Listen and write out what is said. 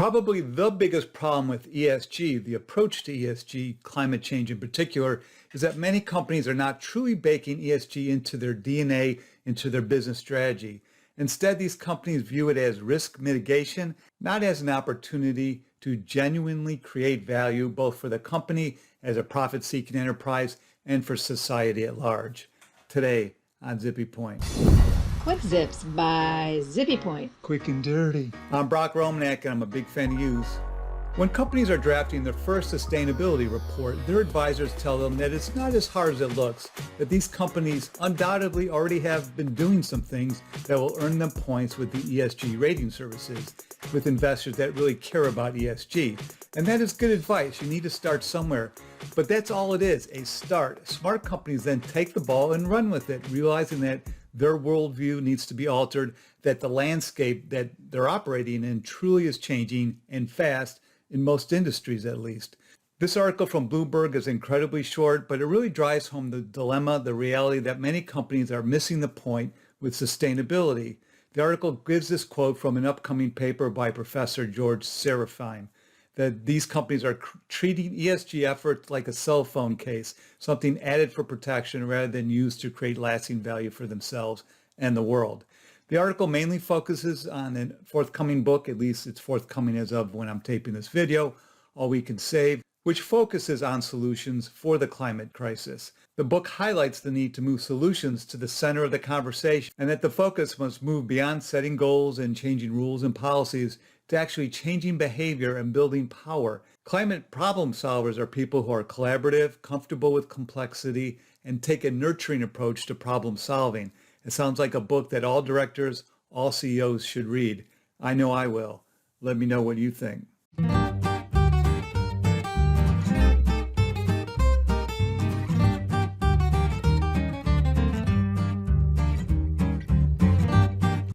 Probably the biggest problem with ESG, the approach to ESG, climate change in particular, is that many companies are not truly baking ESG into their DNA, into their business strategy. Instead, these companies view it as risk mitigation, not as an opportunity to genuinely create value, both for the company as a profit-seeking enterprise and for society at large. Today on Zippy Point. Quick Zips by Zippy Point. Quick and dirty. I'm Brock Romanek, and I'm a big fan of use. When companies are drafting their first sustainability report, their advisors tell them that it's not as hard as it looks, that these companies undoubtedly already have been doing some things that will earn them points with the ESG rating services, with investors that really care about ESG. And that is good advice. You need to start somewhere. But that's all it is, a start. Smart companies then take the ball and run with it, realizing that their worldview needs to be altered, that the landscape that they're operating in truly is changing, and fast, in most industries at least. This article from Bloomberg is incredibly short, but it really drives home the dilemma, the reality that many companies are missing the point with sustainability. The article gives this quote from an upcoming paper by Professor George Serafine, that these companies are treating ESG efforts like a cell phone case, something added for protection rather than used to create lasting value for themselves and the world. The article mainly focuses on a forthcoming book, at least it's forthcoming as of when I'm taping this video, All We Can Save, which focuses on solutions for the climate crisis. The book highlights the need to move solutions to the center of the conversation, and that the focus must move beyond setting goals and changing rules and policies to actually changing behavior and building power. Climate problem solvers are people who are collaborative, comfortable with complexity, and take a nurturing approach to problem solving. It sounds like a book that all directors, all CEOs should read. I know I will. Let me know what you think.